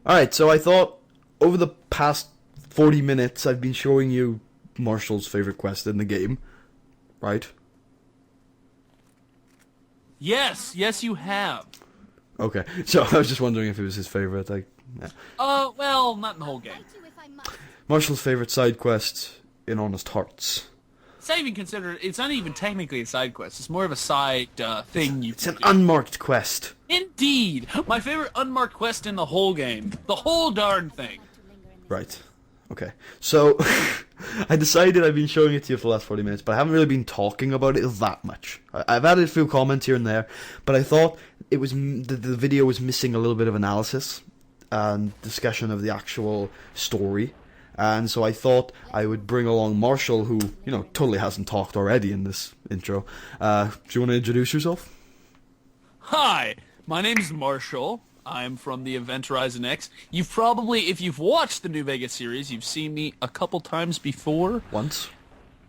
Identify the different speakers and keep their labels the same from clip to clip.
Speaker 1: Alright, so I thought over the past 40 minutes I've been showing you Marshall's favorite quest in the game, right?
Speaker 2: Yes, you have.
Speaker 1: Okay, so I was just wondering if it was his favorite. Yeah.
Speaker 2: Well, not in the whole game.
Speaker 1: Marshall's favorite side quest in Honest Hearts.
Speaker 2: It's not even technically a side quest. It's more of a side thing you
Speaker 1: It's
Speaker 2: can
Speaker 1: an
Speaker 2: do.
Speaker 1: unmarked quest.
Speaker 2: Indeed! My favorite unmarked quest in the whole game. The whole darn thing.
Speaker 1: Right. Okay. So, I decided I've been showing it to you for the last 40 minutes, but I haven't really been talking about it that much. I've added a few comments here and there, but I thought it was the video was missing a little bit of analysis and discussion of the actual story. And so I thought I would bring along Marshall, who, totally hasn't talked already in this intro. Do you want to introduce yourself?
Speaker 2: Hi, my name's Marshall. I'm from the Event Horizon X. You've probably, if you've watched the New Vegas series, you've seen me a couple times before.
Speaker 1: Once?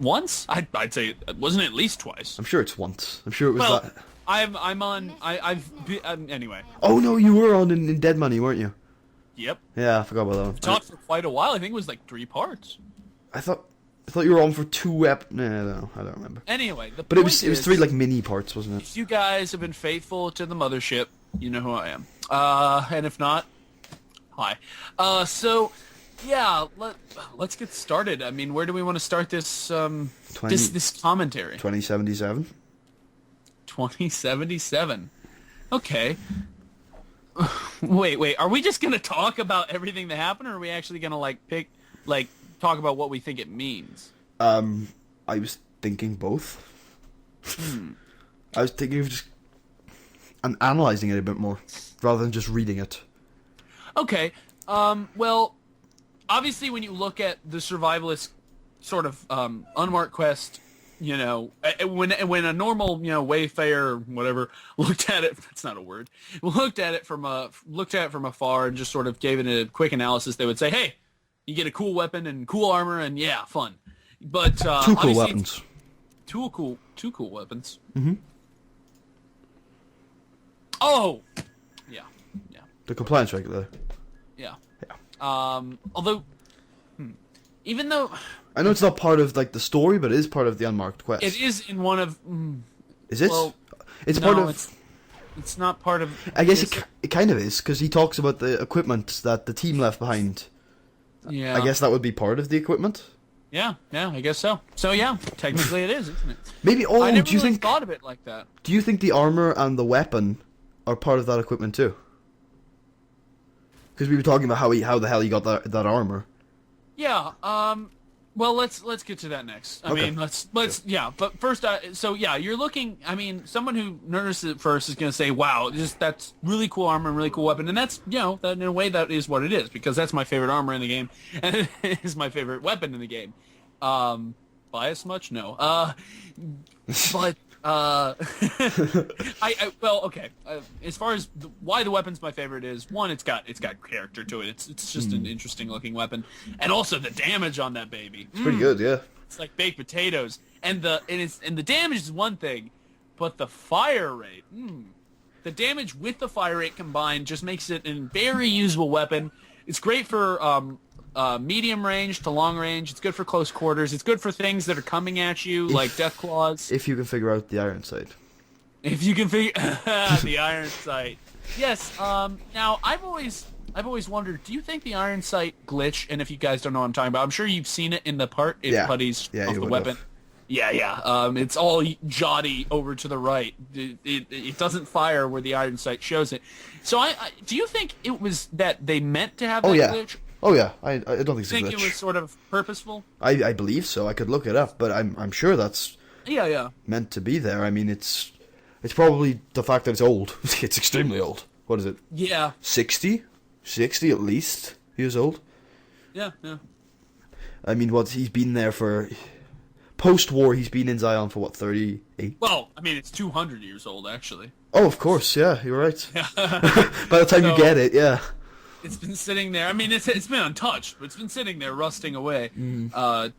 Speaker 2: Once? I'd say, wasn't it at least twice?
Speaker 1: I'm sure it's once. I'm sure it was
Speaker 2: Well,
Speaker 1: that.
Speaker 2: Anyway.
Speaker 1: Oh no, you were on in Dead Money, weren't you?
Speaker 2: Yep.
Speaker 1: Yeah, I forgot about that one.
Speaker 2: Talked for quite a while. I think it was like 3 parts.
Speaker 1: I thought you were on for 2 no, I don't remember.
Speaker 2: Anyway,
Speaker 1: But it was 3 like mini parts, wasn't it?
Speaker 2: If you guys have been faithful to the mothership, you know who I am. And if not, hi. So yeah, let's get started. I mean, where do we want to start this this commentary?
Speaker 1: 2077.
Speaker 2: 2077. Okay. Wait, are we just gonna talk about everything that happened, or are we actually gonna talk about what we think it means?
Speaker 1: I was thinking both. I was thinking of just analyzing it a bit more, rather than just reading it.
Speaker 2: Okay. Well, obviously, when you look at the survivalist sort of unmarked quest, when a normal wayfarer or whatever looked at it, that's not a word. Looked at it from afar and just sort of gave it a quick analysis, they would say, "Hey, you get a cool weapon and cool armor and yeah, fun." But
Speaker 1: 2 cool weapons.
Speaker 2: 2 cool weapons.
Speaker 1: Mm-hmm.
Speaker 2: Oh, yeah.
Speaker 1: The compliance regulator.
Speaker 2: Yeah. Although, even though
Speaker 1: I know it's not part of the story, but it is part of the unmarked quest.
Speaker 2: it is in one of.
Speaker 1: Is it?
Speaker 2: Well,
Speaker 1: it's
Speaker 2: no,
Speaker 1: part of.
Speaker 2: It's not part of.
Speaker 1: I guess it kind of is, because he talks about the equipment that the team left behind.
Speaker 2: Yeah.
Speaker 1: I guess that would be part of the equipment.
Speaker 2: Yeah, I guess so. So yeah, technically it is, isn't it?
Speaker 1: Maybe. Oh,
Speaker 2: I never
Speaker 1: do you
Speaker 2: really
Speaker 1: think?
Speaker 2: thought of it like that.
Speaker 1: Do you think the armor and the weapon are part of that equipment too? Because we were talking about how the hell he got that armor.
Speaker 2: Yeah. Well, let's get to that next. I mean, let's
Speaker 1: Sure.
Speaker 2: yeah. But first, so yeah, you're looking. I mean, someone who notices it first is going to say, "Wow, that's really cool armor and really cool weapon," and that's that in a way that is what it is, because that's my favorite armor in the game, and it is my favorite weapon in the game. Bias much? No. But well, okay. As far as why the weapon's my favorite is, one, it's got character to it. It's just an interesting looking weapon, and also the damage on that baby.
Speaker 1: It's pretty good, yeah.
Speaker 2: It's like baked potatoes, and the damage is one thing, but the fire rate. The damage with the fire rate combined just makes it a very usable weapon. It's great for medium range to long range. It's good for close quarters. It's good for things that are coming at you, like death claws.
Speaker 1: If you can figure out the iron sight.
Speaker 2: If you can figure the iron sight. Yes. Now I've always wondered, do you think the iron sight glitch? And if you guys don't know what I'm talking about, I'm sure you've seen it in the part in Putty's of the weapon.
Speaker 1: Have.
Speaker 2: Yeah. It's all jotty over to the right. It doesn't fire where the iron sight shows it. So do you think it was that they meant to have that glitch?
Speaker 1: Oh yeah, I don't think it's a glitch.
Speaker 2: Think it was sort of purposeful?
Speaker 1: I believe so. I could look it up, but I'm sure that's
Speaker 2: Yeah.
Speaker 1: meant to be there. I mean, it's probably the fact that it's old. It's extremely old. What is it?
Speaker 2: Yeah.
Speaker 1: 60 at least years old.
Speaker 2: Yeah.
Speaker 1: I mean, he's been there for post-war. He's been in Zion for 38.
Speaker 2: Well, I mean, it's 200 years old actually.
Speaker 1: Oh, of course, yeah, you're right. By the time you get it, yeah.
Speaker 2: It's been sitting there. I mean, it's been untouched, but it's been sitting there rusting away,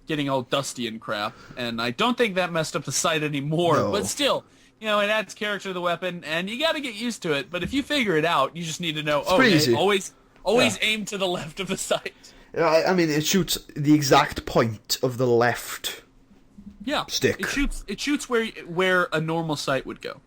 Speaker 2: getting all dusty and crap. And I don't think that messed up the sight anymore.
Speaker 1: No.
Speaker 2: But still, it adds character to the weapon, and you got to get used to it. But if you figure it out, you just need to know.
Speaker 1: pretty
Speaker 2: Okay,
Speaker 1: easy.
Speaker 2: always Always aim to the left of the sight.
Speaker 1: Yeah, I mean, it shoots the exact point of the left stick.
Speaker 2: It shoots where a normal sight would go.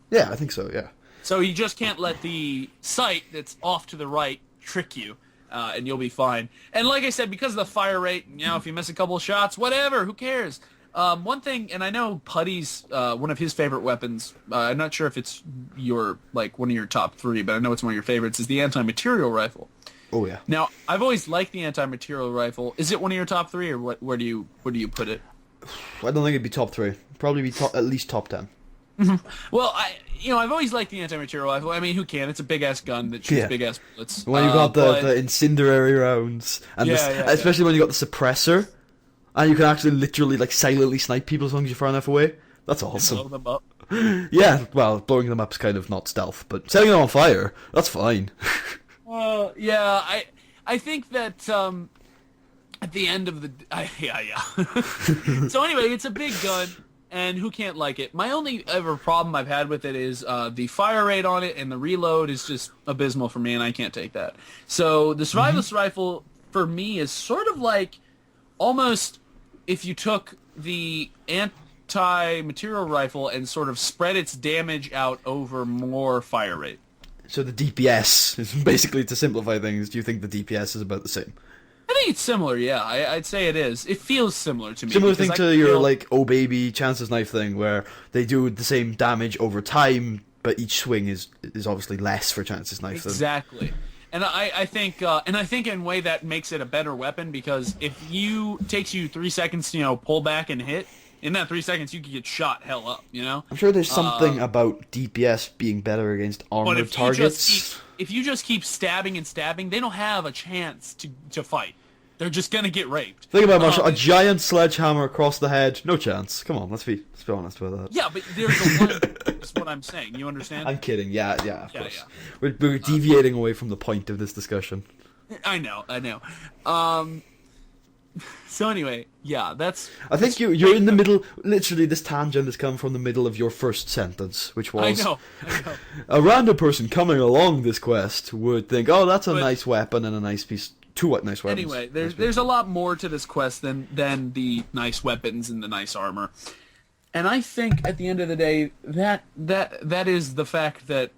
Speaker 1: Yeah, I think so, yeah.
Speaker 2: So you just can't let the sight that's off to the right trick you, and you'll be fine. And like I said, because of the fire rate, if you miss a couple of shots, whatever, who cares? One thing, and I know Putty's one of his favorite weapons. I'm not sure if it's one of your top 3, but I know it's one of your favorites. Is the anti-material rifle.
Speaker 1: Oh yeah.
Speaker 2: Now I've always liked the anti-material rifle. Is it one of your top 3, or where do you put it?
Speaker 1: I don't think it'd be top 3. Probably be at least top 10.
Speaker 2: Well, I've always liked the anti-material rifle. I mean, who can? It's a big-ass gun that shoots big-ass bullets.
Speaker 1: When you got the incendiary rounds, and especially when you got the suppressor, and you can actually literally silently snipe people as long as you're far enough away. That's awesome.
Speaker 2: Blow them up.
Speaker 1: Yeah, well, blowing them up is kind of not stealth, but setting them on fire, that's fine.
Speaker 2: I think that at the end of the So anyway, it's a big gun. And who can't like it? My only ever problem I've had with it is the fire rate on it, and the reload is just abysmal for me, and I can't take that. So the Survivalist rifle, for me, is sort of like almost if you took the anti-material rifle and sort of spread its damage out over more fire rate.
Speaker 1: So the DPS is basically, to simplify things, do you think the DPS is about the same?
Speaker 2: I think it's similar, yeah. I'd say it is. It feels similar to me.
Speaker 1: Similar thing to your, oh baby, Chance's Knife thing, where they do the same damage over time, but each swing is obviously less for Chance's Knife.
Speaker 2: Exactly. And I think in a way that makes it a better weapon, because if takes you 3 seconds to, pull back and hit, in that 3 seconds you could get shot hell up, I'm
Speaker 1: sure there's something about DPS being better against armored targets.
Speaker 2: If you just keep stabbing and stabbing, they don't have a chance to fight. They're just gonna get raped.
Speaker 1: Think about Marshall, a giant sledgehammer across the head, no chance. Come on, let's be honest about that.
Speaker 2: Yeah, but there's a one. That's what I'm saying. You understand?
Speaker 1: I'm kidding. Yeah, of course. Yeah. We're deviating away from the point of this discussion.
Speaker 2: I know. So anyway, that's...
Speaker 1: I think you're in the middle... Literally, this tangent has come from the middle of your first sentence, which was...
Speaker 2: I know.
Speaker 1: A random person coming along this quest would think, oh, that's a nice weapon and a nice piece... Two nice weapons.
Speaker 2: Anyway, there's a lot more to this quest than the nice weapons and the nice armor. And I think, at the end of the day, that is the fact that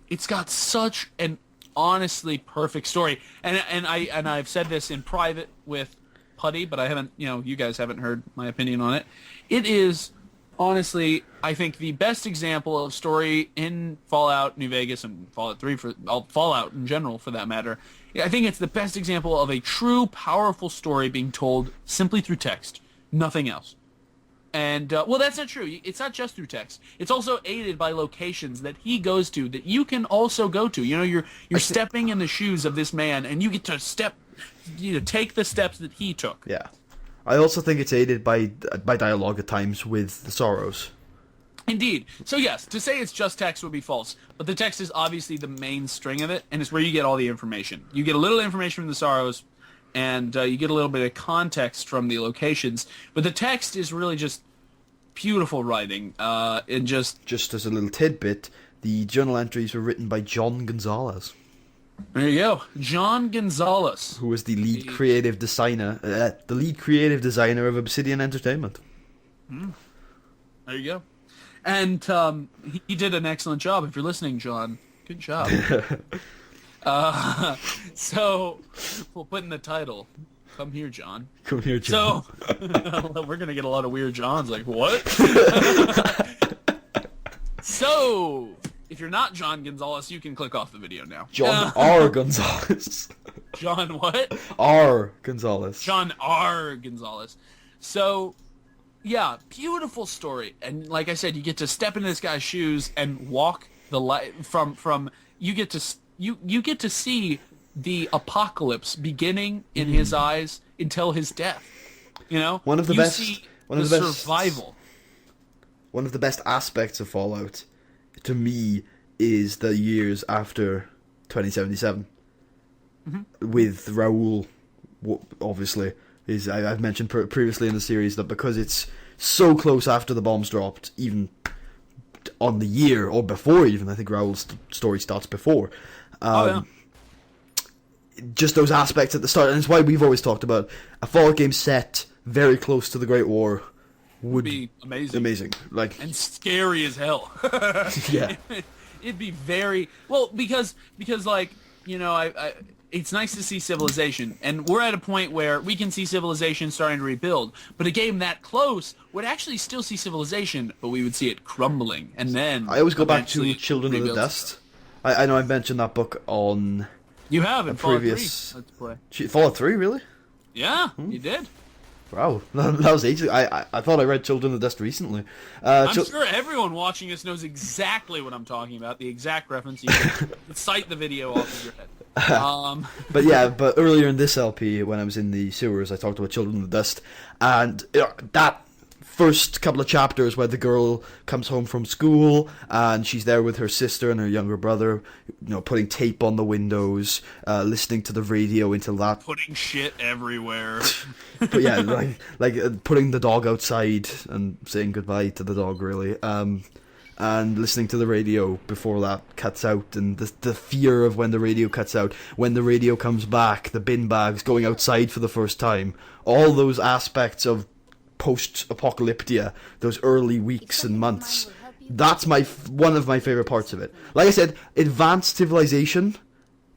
Speaker 2: it's got such an honestly perfect story. And I've said this in private with Putty, but I haven't, you guys haven't heard my opinion on it. It is, honestly, I think the best example of story in Fallout New Vegas and Fallout 3, Fallout in general, for that matter. I think it's the best example of a true, powerful story being told simply through text, nothing else. And, that's not true. It's not just through text. It's also aided by locations that he goes to that you can also go to. You're stepping in the shoes of this man, and you get to take the steps that he took.
Speaker 1: Yeah. I also think it's aided by dialogue at times with the Sorrows.
Speaker 2: Indeed. So yes, to say it's just text would be false, but the text is obviously the main string of it, and it's where you get all the information. You get a little information from the Sorrows, and you get a little bit of context from the locations, but the text is really just beautiful writing, and just... Just
Speaker 1: as a little tidbit, the journal entries were written by John Gonzalez.
Speaker 2: There you go, John Gonzalez,
Speaker 1: who was the lead creative designer of Obsidian Entertainment.
Speaker 2: There you go. And he did an excellent job. If you're listening, John, good job. So we'll put in the title, "Come Here, John."
Speaker 1: Come here, John.
Speaker 2: So we're gonna get a lot of weird Johns. Like what? So if you're not John Gonzalez, you can click off the video now.
Speaker 1: John R. Gonzalez.
Speaker 2: John what?
Speaker 1: R. Gonzalez.
Speaker 2: John R. Gonzalez. So. Yeah, beautiful story, and like I said, you get to step into this guy's shoes and walk the light from. You get to see the apocalypse beginning in his eyes until his death.
Speaker 1: One of the best.
Speaker 2: Survival.
Speaker 1: One of the best aspects of Fallout, to me, is the years after 2077, with Raoul, obviously. I've mentioned previously in the series that because it's so close after the bombs dropped, even on the year or before, even I think Raoul's story starts before. just those aspects at the start, and it's why we've always talked about a Fallout game set very close to the Great War would
Speaker 2: be amazing.
Speaker 1: Amazing. Like,
Speaker 2: and scary as hell.
Speaker 1: Yeah.
Speaker 2: It'd be very well because like, you know, I it's nice to see civilization, and we're at a point where we can see civilization starting to rebuild, but a game that close would actually still see civilization, but we would see it crumbling, and then
Speaker 1: I always go back to Children of the Dust. I know I mentioned that book on
Speaker 2: you have in
Speaker 1: previous
Speaker 2: Fallout 3. Let's play.
Speaker 1: Fallout 3, really?
Speaker 2: Yeah, you did.
Speaker 1: Wow, that was ages. I thought I read Children of the Dust recently.
Speaker 2: I'm sure everyone watching this knows exactly what I'm talking about, the exact reference. You can cite the video off of your head.
Speaker 1: But yeah, but earlier in this LP, when I was in the sewers, I talked about Children of the Dust, and that first couple of chapters where the girl comes home from school and she's there with her sister and her younger brother, you know, putting tape on the windows, listening to the radio until that,
Speaker 2: putting shit everywhere.
Speaker 1: But yeah, like putting the dog outside and saying goodbye to the dog, really. And listening to the radio before that cuts out, and the fear of when the radio cuts out, when the radio comes back, the bin bags going outside for the first time, all those aspects of post-apocalyptia, those early weeks and months, that's one of my favorite parts of it. Like I said, advanced civilization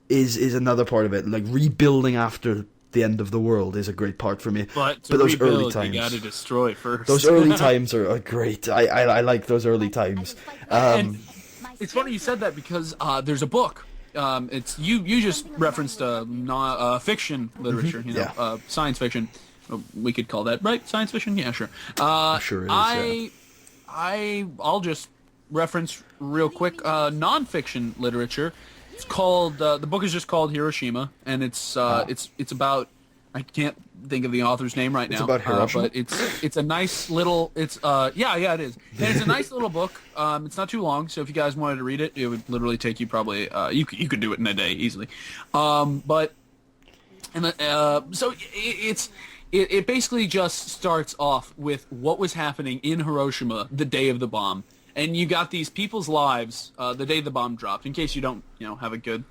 Speaker 1: is another part of it. Like rebuilding after the end of the world is a great part for me.
Speaker 2: But
Speaker 1: those
Speaker 2: rebuild,
Speaker 1: early times,
Speaker 2: you gotta destroy first.
Speaker 1: Those early times are great. I like those early times.
Speaker 2: And it's funny you said that because there's a book. It's you just referenced fiction literature, you know,
Speaker 1: Yeah.
Speaker 2: Science fiction. We could call that, right? Science fiction? Yeah, sure.
Speaker 1: Sure it is,
Speaker 2: I'll just reference real quick non-fiction literature. It's called the book is just called Hiroshima, and it's about, I can't think of the author's name right now.
Speaker 1: It's about Hiroshima,
Speaker 2: but it's a nice little it is, and it's a nice little book. It's not too long, so if you guys wanted to read it, it would literally take you probably you could do it in a day easily. So it basically just starts off with what was happening in Hiroshima the day of the bomb. And you got these people's lives the day the bomb dropped. In case you don't, have a good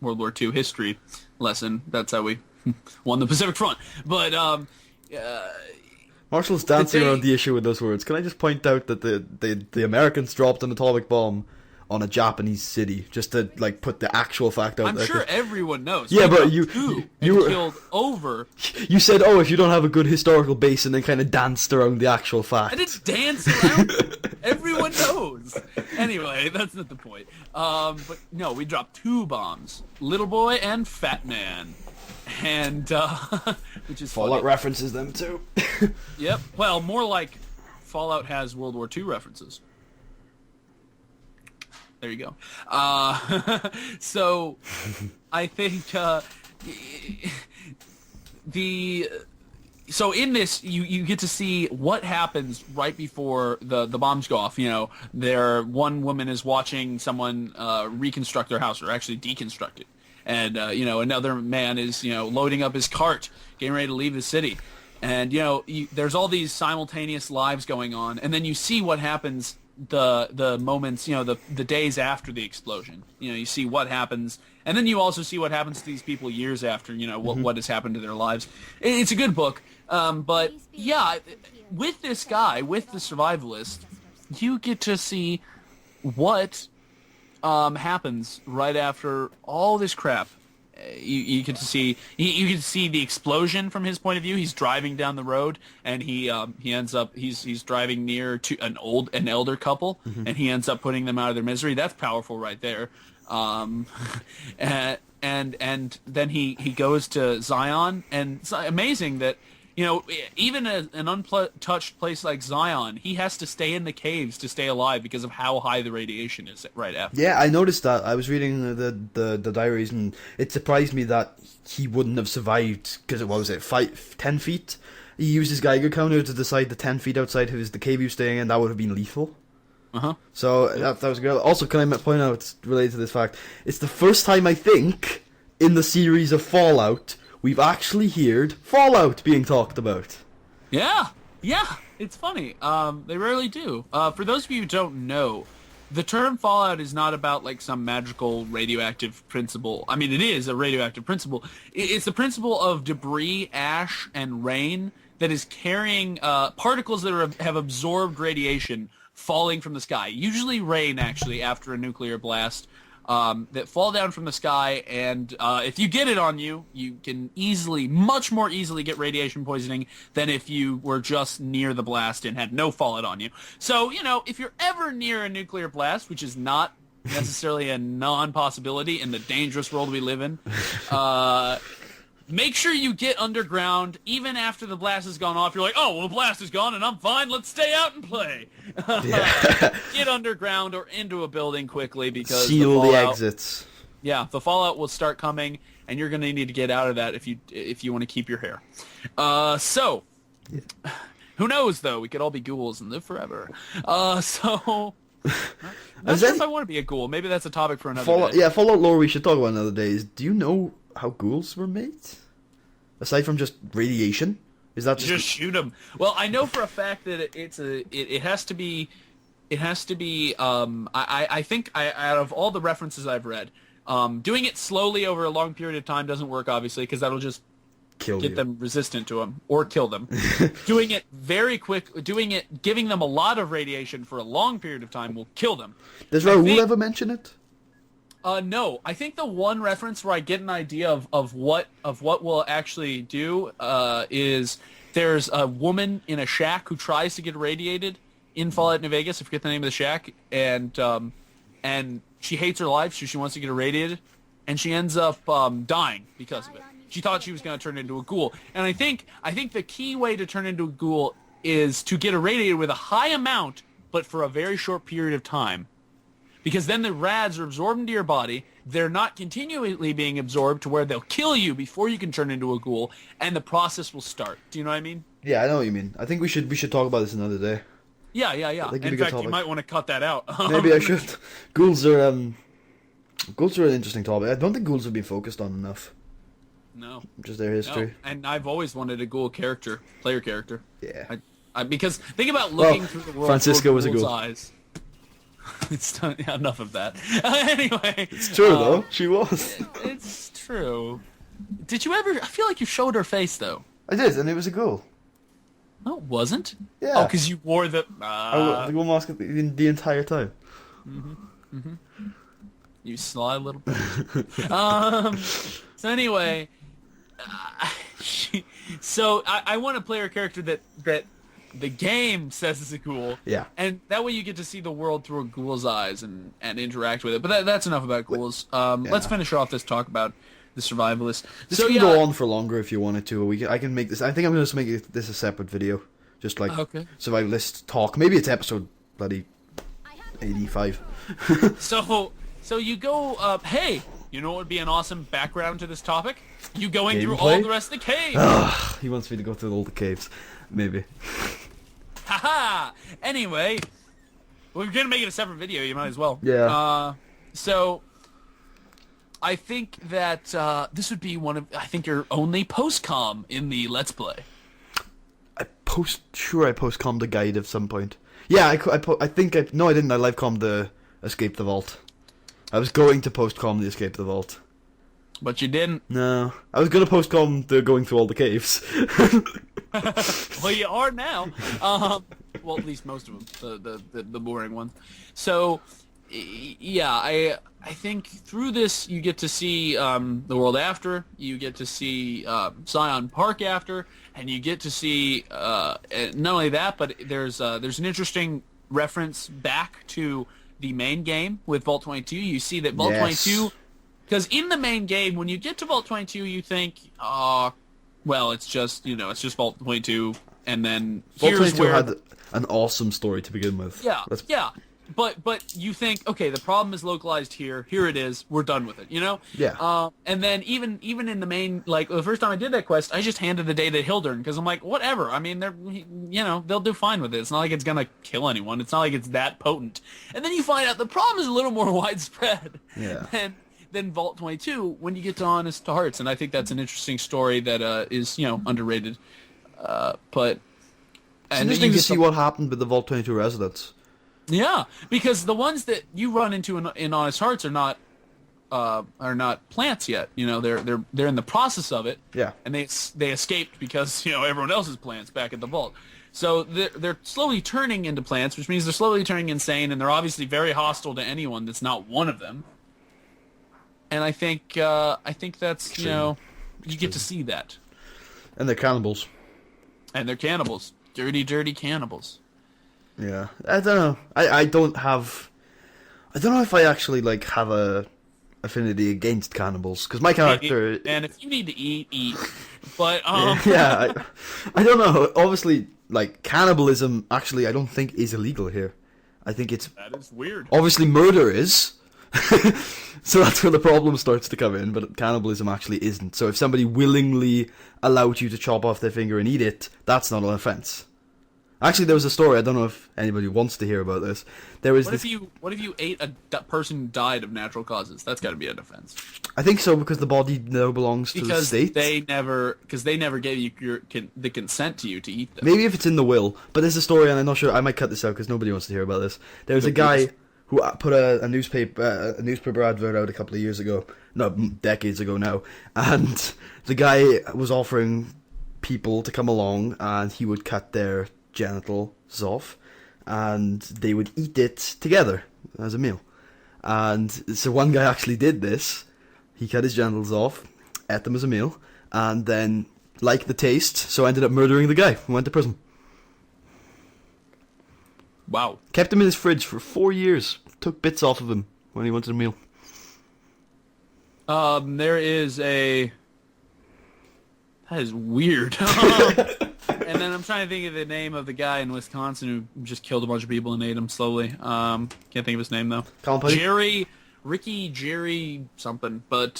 Speaker 2: World War II history lesson, that's how we won the Pacific Front. But
Speaker 1: Marshall's dancing around the issue with those words. Can I just point out that the Americans dropped an atomic bomb on a Japanese city, just to put the actual fact out there?
Speaker 2: I'm sure everyone knows.
Speaker 1: Yeah, but you were
Speaker 2: killed over.
Speaker 1: You said, "Oh, if you don't have a good historical base," and then kind of danced around the actual fact.
Speaker 2: I didn't dance around. Everyone knows. Anyway, that's not the point. But no, we dropped 2 bombs: Little Boy and Fat Man, and which is
Speaker 1: Fallout
Speaker 2: funny.
Speaker 1: references them too.
Speaker 2: Yep. Well, more like Fallout has World War II references. There you go. So I think so in this you get to see what happens right before the bombs go off. One woman is watching someone reconstruct their house, or actually deconstruct it, and another man is loading up his cart, getting ready to leave the city, and there's all these simultaneous lives going on, and then you see what happens. The moments, the days after the explosion, you see what happens, and then you also see what happens to these people years after, what has happened to their lives. It's a good book, but yeah, with this guy, with the Survivalist, you get to see what happens right after all this crap. You get to see the explosion from his point of view. He's driving down the road, and he ends up he's driving near to an elder couple, and he ends up putting them out of their misery. That's powerful right there. And then he goes to Zion, and it's amazing that even an untouched place like Zion, he has to stay in the caves to stay alive because of how high the radiation is right after.
Speaker 1: Yeah, I noticed that. I was reading the diaries, and it surprised me that he wouldn't have survived, because what was it, 10 feet? He used his Geiger counter to decide the 10 feet outside the cave he was staying in, that would have been lethal. So that was good. Also, can I point out, related to this fact, it's the first time, I think, in the series of Fallout, we've actually heard Fallout being talked about.
Speaker 2: Yeah, it's funny. They rarely do. For those of you who don't know, the term fallout is not about like some magical radioactive principle. I mean, it is a radioactive principle. It's the principle of debris, ash, and rain that is carrying particles that have absorbed radiation falling from the sky. Usually rain, actually, after a nuclear blast, that fall down from the sky, and if you get it on you, you can much more easily get radiation poisoning than if you were just near the blast and had no fallout on you. So, if you're ever near a nuclear blast, which is not necessarily a non-possibility in the dangerous world we live in, make sure you get underground even after the blast has gone off. You're like, oh, well, the blast is gone and I'm fine. Let's stay out and play. Get underground or into a building quickly because
Speaker 1: seal the exits.
Speaker 2: Yeah, the fallout will start coming, and you're going to need to get out of that if you want to keep your hair. Who knows, though? We could all be ghouls and live forever. Not sure if I want to be a ghoul. Maybe that's a topic for another day.
Speaker 1: Yeah, Fallout lore we should talk about another day. Do you know how ghouls were made? Aside from just radiation? Is that
Speaker 2: just shoot them? Well, I know for a fact that it has to be. I think out of all the references I've read, doing it slowly over a long period of time doesn't work, obviously, because that'll just get them resistant to them or kill them. Doing it very quick, giving them a lot of radiation for a long period of time will kill them.
Speaker 1: Does Raoul ever mention it?
Speaker 2: No, I think the one reference where I get an idea of what we'll actually do is there's a woman in a shack who tries to get irradiated in Fallout New Vegas. I forget the name of the shack, and she hates her life, so she wants to get irradiated, and she ends up dying because of it. She thought she was going to turn into a ghoul, and I think the key way to turn into a ghoul is to get irradiated with a high amount, but for a very short period of time. Because then the rads are absorbed into your body, they're not continually being absorbed to where they'll kill you before you can turn into a ghoul, and the process will start. Do you know what I mean?
Speaker 1: Yeah, I know what you mean. I think we should talk about this another day.
Speaker 2: Yeah. In fact, you might want to cut that out.
Speaker 1: Maybe I should. Ghouls are an interesting topic. I don't think ghouls have been focused on enough.
Speaker 2: No.
Speaker 1: Just their history.
Speaker 2: No. And I've always wanted a ghoul player character.
Speaker 1: Yeah.
Speaker 2: Because think about looking through the world
Speaker 1: Francisco was a ghoul.
Speaker 2: Eyes. Enough of that. Anyway,
Speaker 1: it's true though. She was.
Speaker 2: It's true. Did you ever? I feel like you showed her face though.
Speaker 1: I did, and it was a ghoul.
Speaker 2: No, it wasn't.
Speaker 1: Yeah.
Speaker 2: Oh, because you wore the.
Speaker 1: I wore the ghoul mask the entire time.
Speaker 2: You sly little bitch. So anyway, I want to play her character that the game says is a ghoul.
Speaker 1: Yeah.
Speaker 2: And that way you get to see the world through a ghoul's eyes and interact with it. But that's enough about ghouls. Let's finish off this talk about the Survivalist.
Speaker 1: This can go on for longer if you wanted to. I can make this. I think I'm going to make this a separate video. Just like Survivalist talk. Maybe it's episode bloody 85.
Speaker 2: So you go, hey, you know what would be an awesome background to this topic? You going
Speaker 1: Gameplay?
Speaker 2: through all the rest of the caves.
Speaker 1: He wants me to go through all the caves. Maybe.
Speaker 2: Haha! Anyway, we're going to make it a separate video, you might as well.
Speaker 1: Yeah.
Speaker 2: So, I think that this would be your only post-com in the Let's Play.
Speaker 1: I post-com the guide at some point. Yeah, I didn't. I live-com the Escape the Vault. I was going to post-com the Escape the Vault.
Speaker 2: But you didn't.
Speaker 1: No. I was going to post-com the going through all the caves.
Speaker 2: Well, you are now. Well, at least most of them, the boring ones. So, yeah, I think through this you get to see the world after, you get to see Zion Park after, and you get to see not only that, but there's an interesting reference back to the main game with Vault 22. You see that Vault 22, because in the main game, when you get to Vault 22, you think, well, it's just Vault 22, and then
Speaker 1: Vault
Speaker 2: here's
Speaker 1: 22
Speaker 2: where
Speaker 1: had an awesome story to begin with.
Speaker 2: Yeah. But you think, okay, the problem is localized here. Here it is. We're done with it. You know?
Speaker 1: Yeah.
Speaker 2: And then even in the main, like the first time I did that quest, I just handed the data to Hildern because I'm like, whatever. I mean, they'll do fine with it. It's not like it's gonna kill anyone. It's not like it's that potent. And then you find out the problem is a little more widespread.
Speaker 1: Yeah.
Speaker 2: Than Vault 22 when you get to Honest to Hearts, and I think that's an interesting story that is underrated. But
Speaker 1: it's interesting to see what happened with the Vault 22 residents.
Speaker 2: Yeah, because the ones that you run into in Honest Hearts are not plants yet. You know, they're in the process of it.
Speaker 1: Yeah.
Speaker 2: And they escaped because, you know, everyone else is plants back at the vault. So they're slowly turning into plants, which means they're slowly turning insane, and they're obviously very hostile to anyone that's not one of them. And I think that's, you know, you get to see that.
Speaker 1: And they're cannibals.
Speaker 2: And they're cannibals. Dirty, dirty cannibals.
Speaker 1: Yeah. I don't know. I don't know if I actually, like, have a affinity against cannibals, because my character...
Speaker 2: And if you need to eat, eat. But,
Speaker 1: Yeah, I don't know. Obviously, like, cannibalism, actually, I don't think is illegal here. I think it's...
Speaker 2: That is weird.
Speaker 1: Obviously, murder is. So that's where the problem starts to come in, but cannibalism actually isn't. So if somebody willingly allowed you to chop off their finger and eat it, that's not an offense. Actually, there was a story, I don't know if anybody wants to hear about this. There was
Speaker 2: What if you ate a person who died of natural causes? That's got to be an offense.
Speaker 1: I think so, because the body now belongs to the state.
Speaker 2: Because they never gave you the consent to you to eat them.
Speaker 1: Maybe if it's in the will, but there's a story, and I'm not sure, I might cut this out because nobody wants to hear about this. There was a guy who put a newspaper advert out a couple of years ago, no, decades ago now, and the guy was offering people to come along, and he would cut their genitals off, and they would eat it together as a meal. And so one guy actually did this. He cut his genitals off, ate them as a meal, and then liked the taste, so ended up murdering the guy and went to prison.
Speaker 2: Wow.
Speaker 1: Kept him in his fridge for 4 years. Took bits off of him when he wanted a meal.
Speaker 2: There is a... That is weird. And then I'm trying to think of the name of the guy in Wisconsin who just killed a bunch of people and ate them slowly. Can't think of his name, though. Ricky Jerry something. But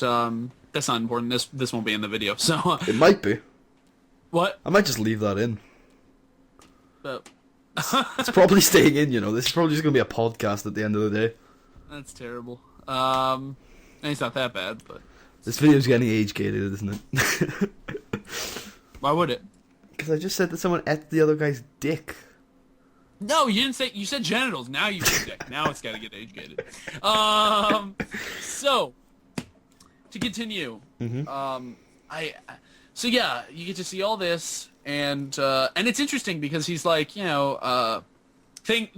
Speaker 2: that's not important. This won't be in the video. So
Speaker 1: It might be.
Speaker 2: What?
Speaker 1: I might just leave that in. It's probably staying in, you know. This is probably just going to be a podcast at the end of the day.
Speaker 2: That's terrible. And it's not that bad, but...
Speaker 1: This video's getting age-gated, isn't it?
Speaker 2: Why would it?
Speaker 1: Because I just said that someone ate the other guy's dick.
Speaker 2: No, you didn't say... You said genitals. Now you said dick. Now it's got to get age-gated. So, to continue.
Speaker 1: Mm-hmm.
Speaker 2: So yeah, you get to see all this, and it's interesting because he's like, you know,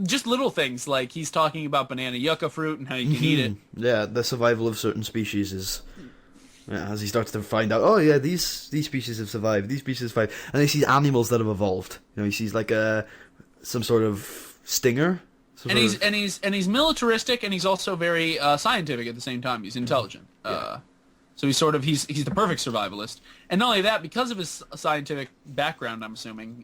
Speaker 2: just little things, like he's talking about banana yucca fruit and how you can eat it.
Speaker 1: Yeah, the survival of certain species is... Yeah, as he starts to find out, oh yeah, these species have survived, these species have survived, and then he sees animals that have evolved. You know, he sees like some sort of stinger.
Speaker 2: And he's militaristic, and he's also very scientific at the same time. He's intelligent.
Speaker 1: Yeah.
Speaker 2: So he's the perfect survivalist. And not only that, because of his scientific background, I'm assuming,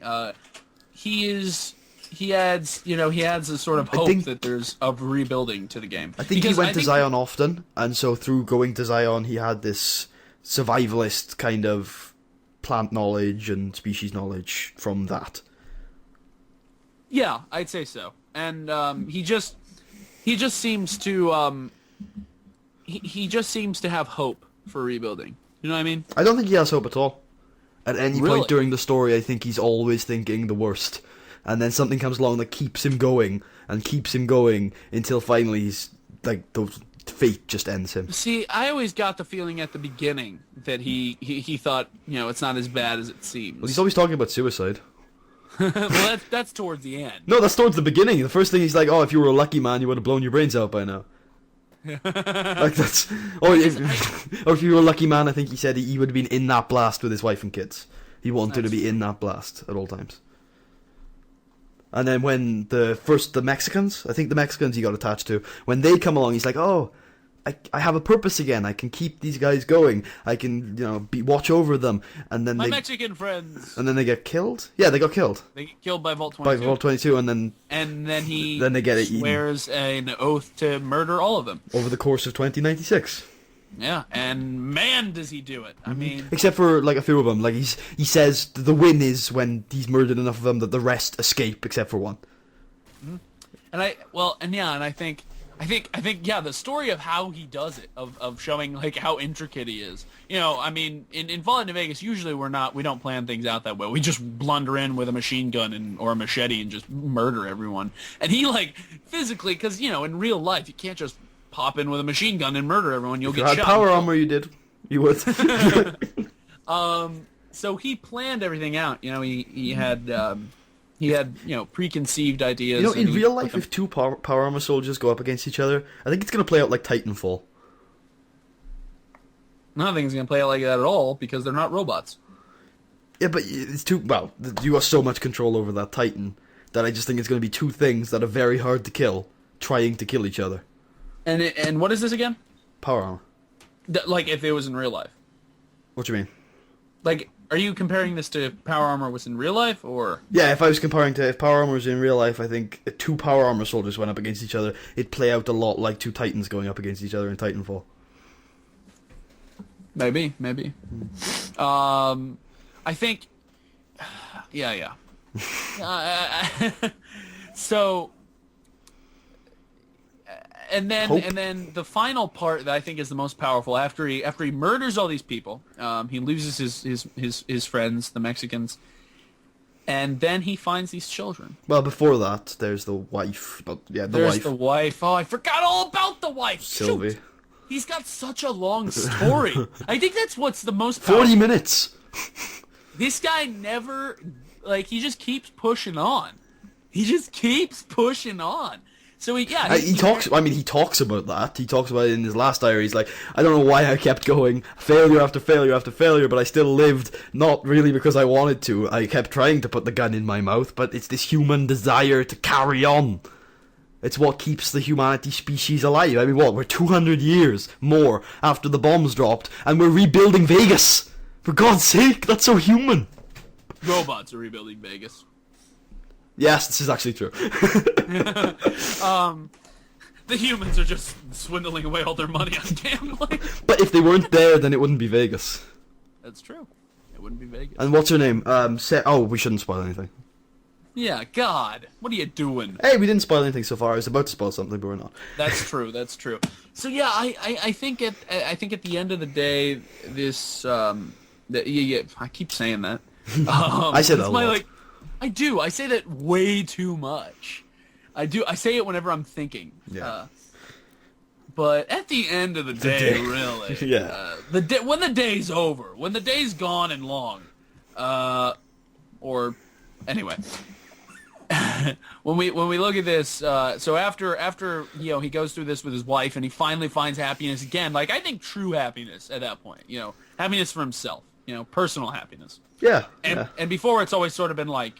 Speaker 2: he adds a sort of hope that there's a rebuilding to the game.
Speaker 1: I think he went to Zion often, and so through going to Zion, he had this survivalist kind of plant knowledge and species knowledge from that.
Speaker 2: Yeah, I'd say so. And he just seems to he just seems to have hope for rebuilding. You know what I mean?
Speaker 1: I don't think he has hope at all. At any
Speaker 2: Really?
Speaker 1: point during the story, I think he's always thinking the worst. And then something comes along that keeps him going, and keeps him going, until finally he's, like, the fate just ends him.
Speaker 2: See, I always got the feeling at the beginning that he thought, you know, it's not as bad as it seems.
Speaker 1: Well, he's always talking about suicide.
Speaker 2: Well, that's towards the end.
Speaker 1: No, that's towards the beginning. The first thing he's like, oh, if you were a lucky man, you would have blown your brains out by now. Like, that's... Or if you were a lucky man, I think he said he would have been in that blast with his wife and kids. He wanted to be in that blast at all times. And then when the Mexicans, I think the Mexicans he got attached to, when they come along, he's like, oh, I have a purpose again. I can keep these guys going. I can, you know, watch over them. And then
Speaker 2: My Mexican friends.
Speaker 1: And then they get killed. Yeah, they got killed.
Speaker 2: They get killed by Vault 22.
Speaker 1: By Vault 22, and then
Speaker 2: they
Speaker 1: get it eaten.
Speaker 2: Swears an oath to murder all of them
Speaker 1: over the course of 2096.
Speaker 2: Yeah, and man, does he do it! I mean,
Speaker 1: except for like a few of them. Like he says the win is when he's murdered enough of them that the rest escape, except for one.
Speaker 2: And I think yeah, the story of how he does it, of showing like how intricate he is. You know, I mean, in Fallout New Vegas, usually we don't plan things out that way. We just blunder in with a machine gun or a machete and just murder everyone. And he like physically, because you know, in real life, you can't just pop in with a machine gun and murder everyone. You'll get shot.
Speaker 1: If you had power armor, you did. You would.
Speaker 2: So he planned everything out. You know, he had you know, preconceived ideas.
Speaker 1: You know, in real life, if two power armor soldiers go up against each other, I think it's going to play out like Titanfall.
Speaker 2: I don't think it's going to play out like that at all, because they're not robots.
Speaker 1: Yeah, but it's too... Well, you have so much control over that Titan that I just think it's going to be two things that are very hard to kill, trying to kill each other.
Speaker 2: And what is this again?
Speaker 1: Power armor.
Speaker 2: Like, if it was in real life.
Speaker 1: What do you mean?
Speaker 2: Like, are you comparing this to power armor was in real life, or...?
Speaker 1: Yeah, if I was comparing to... If power armor was in real life, I think if two power armor soldiers went up against each other, it'd play out a lot like two Titans going up against each other in Titanfall.
Speaker 2: Maybe. I think... Yeah. So... And then the final part that I think is the most powerful, after he murders all these people, he loses his friends, the Mexicans, and then he finds these children.
Speaker 1: Well, before that, there's the wife. But yeah,
Speaker 2: There's the wife. Oh, I forgot all about the wife.
Speaker 1: Sylvie.
Speaker 2: Shoot. He's got such a long story. I think that's what's the most powerful.
Speaker 1: 40 minutes!
Speaker 2: This guy never... Like, he just keeps pushing on. So he
Speaker 1: talks. I mean, he talks about that. He talks about it in his last diary. He's like, I don't know why I kept going, failure after failure after failure, but I still lived. Not really because I wanted to. I kept trying to put the gun in my mouth, but it's this human desire to carry on. It's what keeps the humanity species alive. I mean, what? We're 200 years more after the bombs dropped, and we're rebuilding Vegas. For God's sake, that's so human.
Speaker 2: Robots are rebuilding Vegas.
Speaker 1: Yes, this is actually true.
Speaker 2: The humans are just swindling away all their money on gambling.
Speaker 1: But if they weren't there, then it wouldn't be Vegas.
Speaker 2: That's true. It wouldn't be Vegas.
Speaker 1: And what's her name? We shouldn't spoil anything.
Speaker 2: Yeah, God. What are you doing?
Speaker 1: Hey, we didn't spoil anything so far. I was about to spoil something, but we're not.
Speaker 2: That's true. So yeah, I think at the end of the day, this I keep saying that.
Speaker 1: I said that a lot.
Speaker 2: I do. I say that way too much. I do. I say it whenever I'm thinking.
Speaker 1: Yeah.
Speaker 2: But at the end of the day, really.
Speaker 1: Yeah.
Speaker 2: When the day's over, when the day's gone and long, or anyway, when we look at this, so after you know, he goes through this with his wife and he finally finds happiness again. Like, I think true happiness at that point. You know, happiness for himself. You know, personal happiness.
Speaker 1: Yeah.
Speaker 2: And before, it's always sort of been like,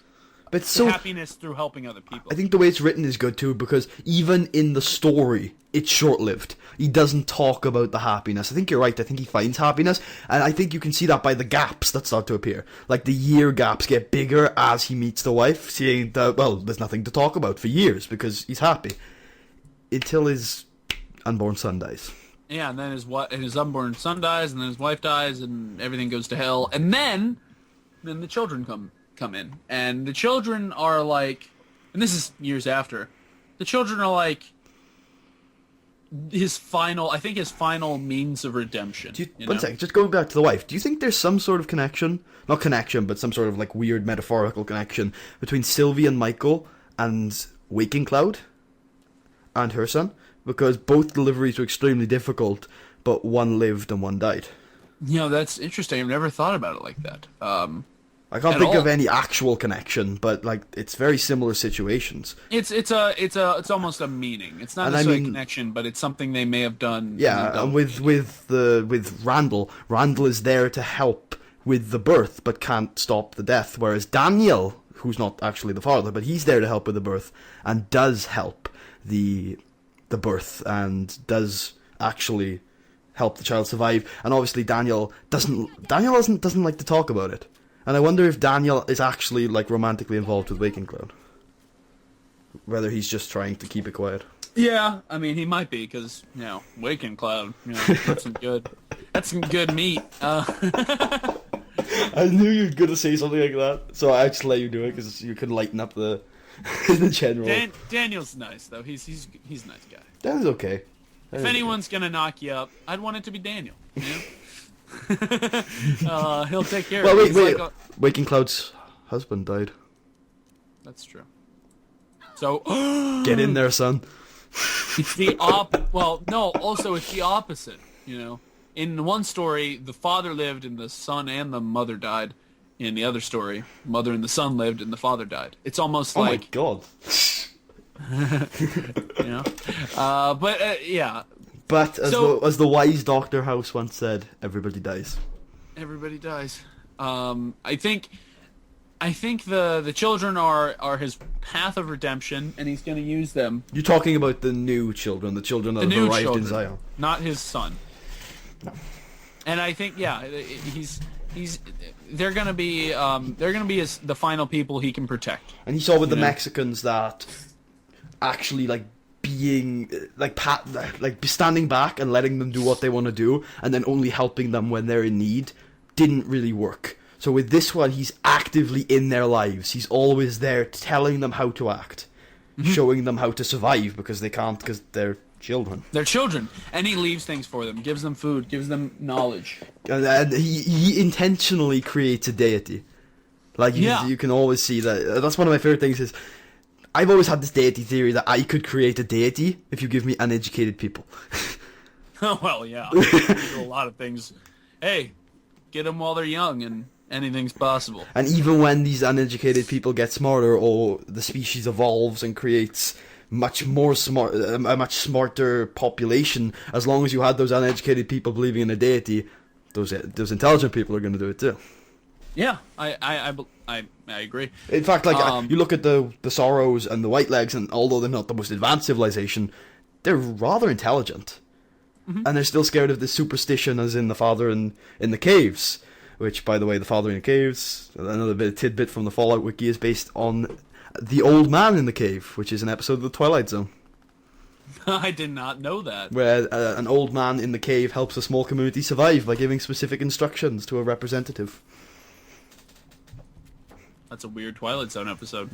Speaker 1: but so
Speaker 2: happiness through helping other people.
Speaker 1: I think the way it's written is good too, because even in the story, it's short-lived. He doesn't talk about the happiness. I think you're right. I think he finds happiness, and I think you can see that by the gaps that start to appear. Like, the year gaps get bigger as he meets the wife, seeing that, well, there's nothing to talk about for years because he's happy. Until his unborn son dies.
Speaker 2: Yeah, and then his unborn son dies, and then his wife dies, and everything goes to hell. And then the children come in, and the children are like, and this is years after, the children are like his final means of redemption.
Speaker 1: One second, just going back to the wife, do you think there's some sort of connection, not connection, but some sort of like weird metaphorical connection between Sylvie and Michael and Waking Cloud and her son? Because both deliveries were extremely difficult, but one lived and one died.
Speaker 2: You know, that's interesting. I've never thought about it like that.
Speaker 1: I can't think of any actual connection, but like, it's very similar situations.
Speaker 2: It's almost a meaning. It's not necessarily a connection, but it's something they may have done.
Speaker 1: Yeah, and with Randall is there to help with the birth, but can't stop the death. Whereas Daniel, who's not actually the father, but he's there to help with the birth and does help the birth and does actually help the child survive. And obviously Daniel doesn't like to talk about it. And I wonder if Daniel is actually like romantically involved with Waking Cloud. Whether he's just trying to keep it quiet.
Speaker 2: Yeah, I mean, he might be, because, you know, Waking Cloud, you know, that's some good meat.
Speaker 1: I knew you were going to say something like that, so I just let you do it, because you could lighten up the in the general.
Speaker 2: Daniel's nice though. He's a nice guy.
Speaker 1: That is okay.
Speaker 2: If anyone's gonna knock you up, I'd want it to be Daniel. You know? He'll take care of it.
Speaker 1: Wait. Waking Cloud's husband died.
Speaker 2: That's true. So
Speaker 1: get in there, son.
Speaker 2: It's the also it's the opposite, you know. In one story, the father lived and the son and the mother died. In the other story, mother and the son lived and the father died. It's almost like...
Speaker 1: Oh my god.
Speaker 2: You know? Yeah.
Speaker 1: But as the wise Dr. House once said, everybody dies.
Speaker 2: Everybody dies. I think the children are his path of redemption, and he's going to use them.
Speaker 1: You're talking about the new children, the children that have arrived in Zion.
Speaker 2: Not his son.
Speaker 1: No.
Speaker 2: And I think, they're going to be the final people he can protect.
Speaker 1: And he saw with the Mexicans that actually being standing back and letting them do what they want to do, and then only helping them when they're in need, didn't really work. So with this one, he's actively in their lives. He's always there telling them how to act, showing them how to survive because they can't because they're children.
Speaker 2: They're children, and he leaves things for them, gives them food, gives them knowledge.
Speaker 1: And he intentionally creates a deity. You can always see that. That's one of my favorite things is I've always had this deity theory that I could create a deity if you give me uneducated people.
Speaker 2: Oh, well, yeah. A lot of things. Hey, get them while they're young and anything's possible.
Speaker 1: And even when these uneducated people get smarter, or the species evolves and creates a much smarter population, as long as you had those uneducated people believing in a deity, those intelligent people are going to do it too.
Speaker 2: Yeah, I agree.
Speaker 1: In fact, you look at the Sorrows and the Whitelegs, and although they're not the most advanced civilization, they're rather intelligent. Mm-hmm. And they're still scared of this superstition, as in the father in the caves. Which, by the way, the father in the caves, another bit of tidbit from the Fallout Wiki, is based on the old man in the cave, which is an episode of the Twilight Zone.
Speaker 2: I did not know that.
Speaker 1: Where an old man in the cave helps a small community survive by giving specific instructions to a representative.
Speaker 2: That's a weird Twilight Zone episode.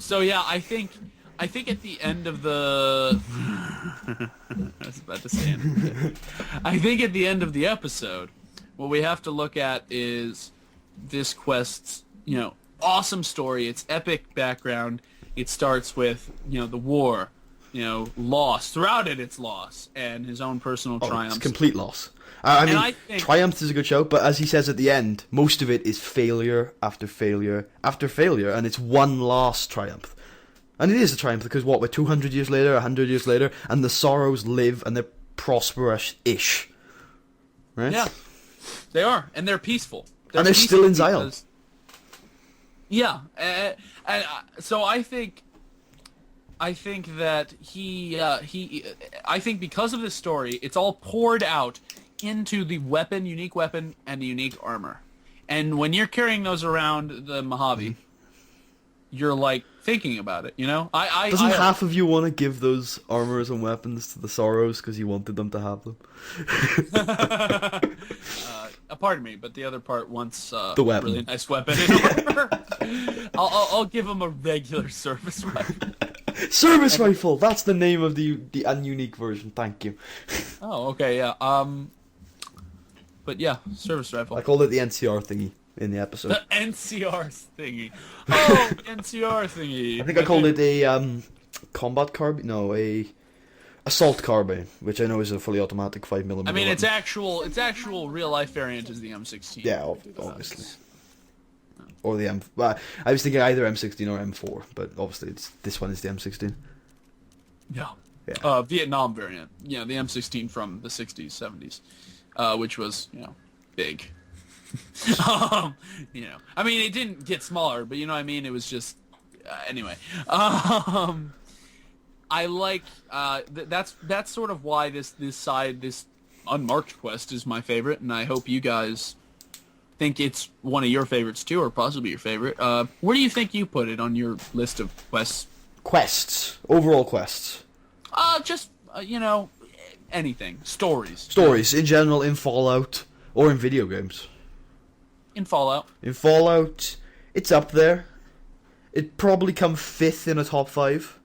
Speaker 2: So yeah, I think at the end of the I was about to say it. I think at the end of the episode, what we have to look at is this quest's, awesome story. Its epic background. It starts with, the war, loss. Throughout it's loss, and his own personal triumphs.
Speaker 1: It's complete loss. I think Triumph is a good show, but as he says at the end, most of it is failure after failure after failure, and it's one last triumph. And it is a triumph because we're 200 years later, 100 years later, and the Sorrows live and they're prosperous-ish. Right?
Speaker 2: Yeah, they are, and they're peaceful.
Speaker 1: They're still in Zion.
Speaker 2: Yeah, so I think that I think because of this story, it's all poured out into the unique weapon, and the unique armor. And when you're carrying those around the Mojave, you're thinking about it, Doesn't
Speaker 1: half of you want to give those armors and weapons to the Sorrows because you wanted them to have them?
Speaker 2: Pardon me, but the other part wants
Speaker 1: the weapon.
Speaker 2: A really nice weapon in armor. I'll give him a regular service rifle.
Speaker 1: Service rifle! That's the name of the ununique version, thank you.
Speaker 2: Oh, okay, yeah. But yeah, service rifle.
Speaker 1: I called it the NCR thingy in the episode.
Speaker 2: The NCR thingy. Oh, NCR thingy.
Speaker 1: I think I called it a combat carbine. No, a assault carbine, which I know is a fully automatic 5mm.
Speaker 2: I mean, its actual real life variant is the M16.
Speaker 1: Yeah, obviously. Or the M. I was thinking either M16 or M4, but obviously this one is the M16.
Speaker 2: Yeah.
Speaker 1: Yeah.
Speaker 2: Vietnam variant. The M16 from the 60s, 70s, which was big. I mean, it didn't get smaller, but it was just anyway. I like that's sort of why this unmarked quest is my favorite, and I hope you guys think it's one of your favorites too, or possibly your favorite. Where do you think you put it on your list of quests?
Speaker 1: Overall quests.
Speaker 2: Just anything. Stories
Speaker 1: in general, in Fallout or in video games.
Speaker 2: In Fallout,
Speaker 1: it's up there. It'd probably come 5th in a top 5.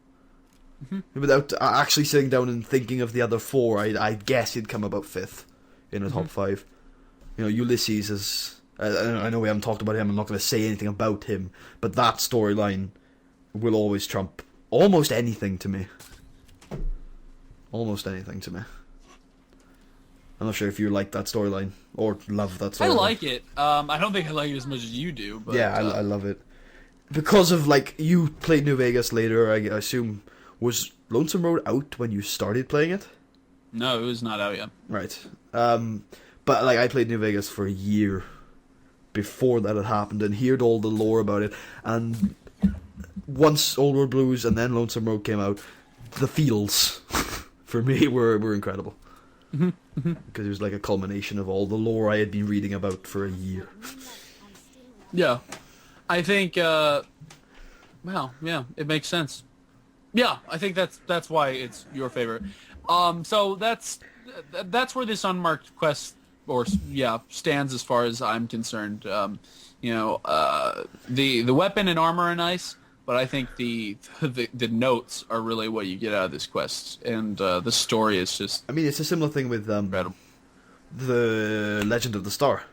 Speaker 1: Without actually sitting down and thinking of the other 4, I guess it'd come about 5th in a top 5. You know, Ulysses is... I know we haven't talked about him, I'm not going to say anything about him, but that storyline will always trump almost anything to me. Almost anything to me. I'm not sure if you like that storyline, or love that storyline.
Speaker 2: I like it. I don't think I like it as much as you do, but...
Speaker 1: Yeah, I love it. Because of, like, you played New Vegas later, I assume... Was Lonesome Road out when you started playing it?
Speaker 2: No, it was not out yet.
Speaker 1: Right. But, like, I played New Vegas for a year before that had happened and heard all the lore about it. And once Old World Blues and then Lonesome Road came out, the feels, for me, were incredible. Because it was like a culmination of all the lore I had been reading about for a year.
Speaker 2: Yeah. I think, well, yeah, it makes sense. Yeah, I think that's why it's your favorite. So that's where this unmarked quest, or stands as far as I'm concerned. You know, the weapon and armor are nice, but I think the notes are really what you get out of this quest, and the story is just...
Speaker 1: I mean, it's a similar thing with
Speaker 2: incredible.
Speaker 1: The Legend of the Star.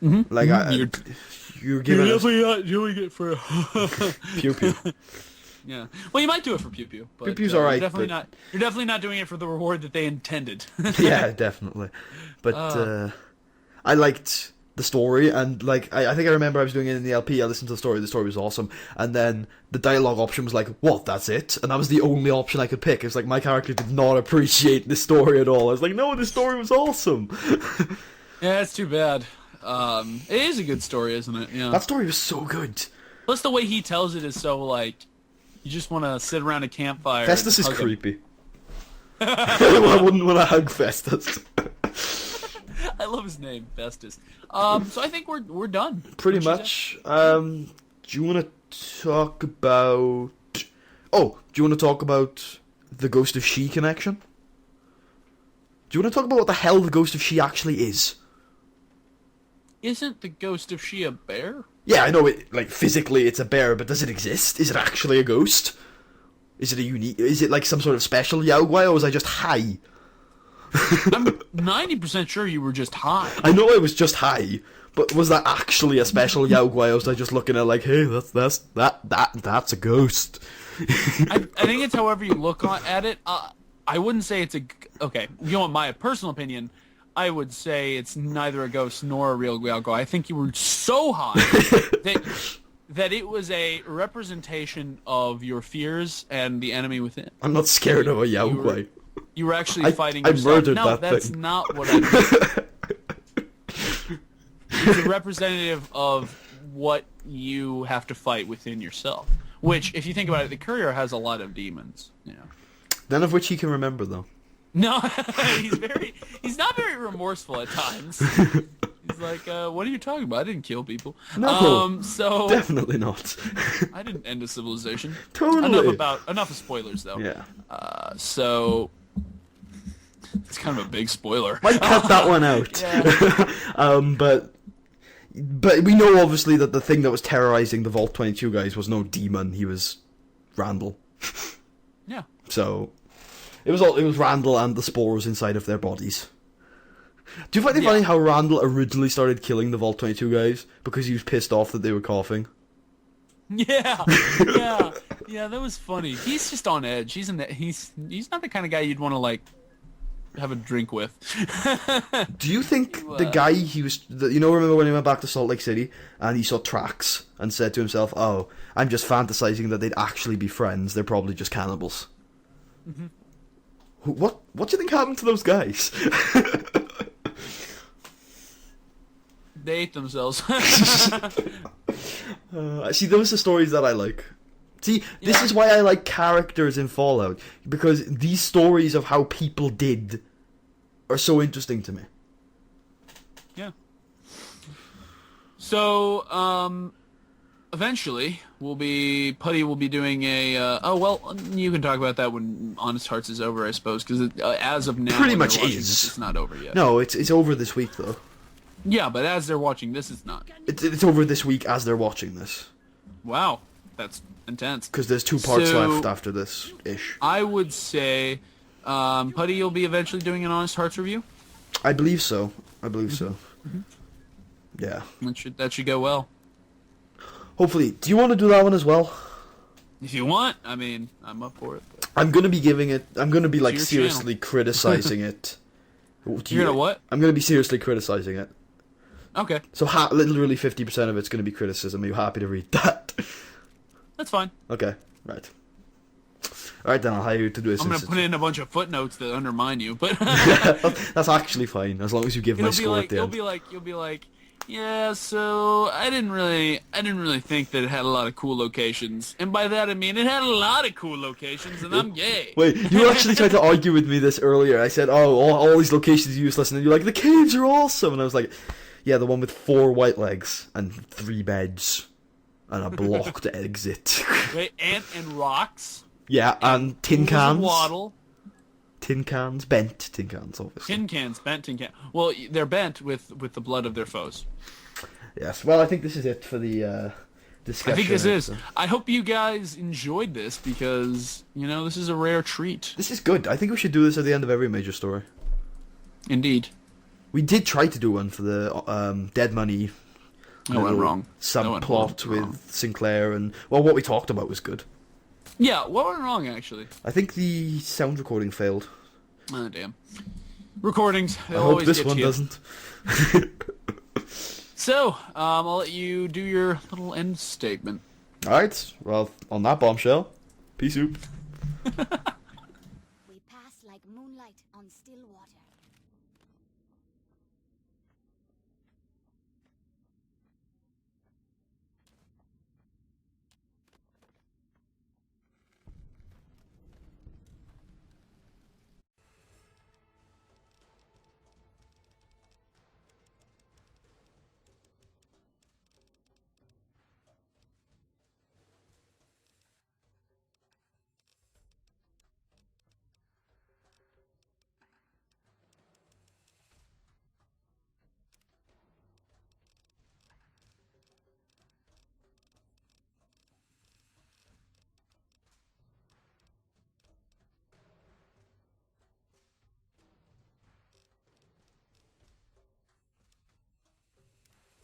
Speaker 2: Like,
Speaker 1: you're giving
Speaker 2: You're definitely not doing it for...
Speaker 1: Pew Pew.
Speaker 2: Yeah. Well, you might do it for Pew Pew. But,
Speaker 1: Pew Pew's alright,
Speaker 2: You're definitely not doing it for the reward that they intended.
Speaker 1: Yeah, definitely. But I liked the story, and like I think I remember I was doing it in the LP. I listened to the story. The story was awesome, and then the dialogue option was like, "What? That's it?" And that was the only option I could pick. It's like my character did not appreciate the story at all. I was like, "No, the story was awesome."
Speaker 2: Yeah, it's too bad. It is a good story, isn't it? Yeah.
Speaker 1: That story was so good.
Speaker 2: Plus, the way he tells it is so like. You just want to sit around a campfire.
Speaker 1: Festus is creepy. I wouldn't want to hug Festus.
Speaker 2: I love his name, Festus. So I think we're done.
Speaker 1: Pretty much. Do you want to talk about... Oh, do you want to talk about the Ghost of She connection? Do you want to talk about what the hell the Ghost of She actually is?
Speaker 2: Isn't the Ghost of She a bear?
Speaker 1: Yeah, I know it. Like physically, it's a bear, but does it exist? Is it actually a ghost? Is it a unique? Is it like some sort of special Yaogwai, or was I just high?
Speaker 2: I'm 90% sure you were just high.
Speaker 1: I know I was just high, but was that actually a special Yaogwai, or was I just looking at like, hey, that's a ghost?
Speaker 2: I think it's however you look at it. I wouldn't say it's okay. You know what? My personal opinion. I would say it's neither a ghost nor a real Yaogwai. I think you were so high that it was a representation of your fears and the enemy within.
Speaker 1: I'm not scared of a Yaogwai.
Speaker 2: You were actually fighting yourself.
Speaker 1: I murdered
Speaker 2: no,
Speaker 1: that
Speaker 2: that's
Speaker 1: thing.
Speaker 2: not what I mean. It's a representative of what you have to fight within yourself. Which, if you think about it, the courier has a lot of demons. You know.
Speaker 1: None of which he can remember, though.
Speaker 2: No, he's not very remorseful at times. He's like, what are you talking about? I didn't kill people.
Speaker 1: No,
Speaker 2: so
Speaker 1: definitely not.
Speaker 2: I didn't end a civilization.
Speaker 1: Totally.
Speaker 2: Enough of spoilers, though.
Speaker 1: Yeah.
Speaker 2: So it's kind of a big spoiler.
Speaker 1: Might cut that one out.
Speaker 2: Yeah.
Speaker 1: But we know obviously that the thing that was terrorizing the Vault 22 guys was no demon. He was Randall.
Speaker 2: Yeah.
Speaker 1: So. It was Randall and the spores inside of their bodies. Do you find it funny how Randall originally started killing the Vault 22 guys because he was pissed off that they were coughing?
Speaker 2: Yeah, that was funny. He's just on edge. He's not the kind of guy you'd want to like have a drink with.
Speaker 1: Do you think the guy remember when he went back to Salt Lake City and he saw tracks and said to himself, "Oh, I'm just fantasizing that they'd actually be friends. They're probably just cannibals." Mm-hmm. What do you think happened to those guys?
Speaker 2: They ate themselves.
Speaker 1: See, those are stories that I like. See, this is why I like characters in Fallout, because these stories of how people did are so interesting to me.
Speaker 2: Yeah. So, eventually, Putty will be doing a, you can talk about that when Honest Hearts is over, I suppose, because as of now,
Speaker 1: pretty much
Speaker 2: is. It's not over yet.
Speaker 1: No, it's over this week, though.
Speaker 2: Yeah, but as they're watching this, it's not.
Speaker 1: It's over this week as they're watching this.
Speaker 2: Wow, that's intense.
Speaker 1: Because there's 2 parts
Speaker 2: So-
Speaker 1: left after this ish.
Speaker 2: I would say, Putty, you'll be eventually doing an Honest Hearts review.
Speaker 1: I believe so. I believe so. Yeah.
Speaker 2: That should go well.
Speaker 1: Hopefully. Do you want to do that one as well?
Speaker 2: If you want, I mean, I'm up for it. But...
Speaker 1: I'm gonna be giving it. I'm gonna be like
Speaker 2: your
Speaker 1: seriously criticizing it.
Speaker 2: You're gonna what?
Speaker 1: I'm gonna be seriously criticizing it.
Speaker 2: Okay,
Speaker 1: So literally 50% of it's gonna be criticism. Are you happy to read that?
Speaker 2: that's fine.
Speaker 1: Okay. Right. Alright then, I'll hire you to do this.
Speaker 2: I'm gonna put in a bunch of footnotes that undermine you, but
Speaker 1: That's actually fine, as long as you give my score at the end.
Speaker 2: you'll be like, yeah. So I didn't really think that it had a lot of cool locations, and by that I mean it had a lot of cool locations, and I'm gay.
Speaker 1: Wait, you actually tried to argue with me this earlier. I said, oh, all these locations are useless, and then you're like, the caves are awesome, and I was like, yeah, the one with 4 white legs and 3 beds and a blocked exit.
Speaker 2: Wait, and rocks.
Speaker 1: Yeah, and tin
Speaker 2: Pools of
Speaker 1: cans.
Speaker 2: Waddle.
Speaker 1: Tin cans, bent tin cans, obviously.
Speaker 2: Tin cans, bent tin cans. Well, they're bent with the blood of their foes.
Speaker 1: Yes, well, I think this is it for the discussion.
Speaker 2: I think this is.
Speaker 1: episode.
Speaker 2: I hope you guys enjoyed this because, this is a rare treat.
Speaker 1: This is good. I think we should do this at the end of every major story.
Speaker 2: Indeed.
Speaker 1: We did try to do one for the Dead Money
Speaker 2: That went wrong. That went
Speaker 1: subplot with
Speaker 2: wrong.
Speaker 1: Sinclair, and, well, what we talked about was good.
Speaker 2: Yeah, what went wrong, actually?
Speaker 1: I think the sound recording failed.
Speaker 2: Oh, damn. Recordings.
Speaker 1: I hope this one doesn't.
Speaker 2: So, I'll let you do your little end statement.
Speaker 1: Alright, well, on that bombshell, peace out.
Speaker 3: We pass like moonlight on still water.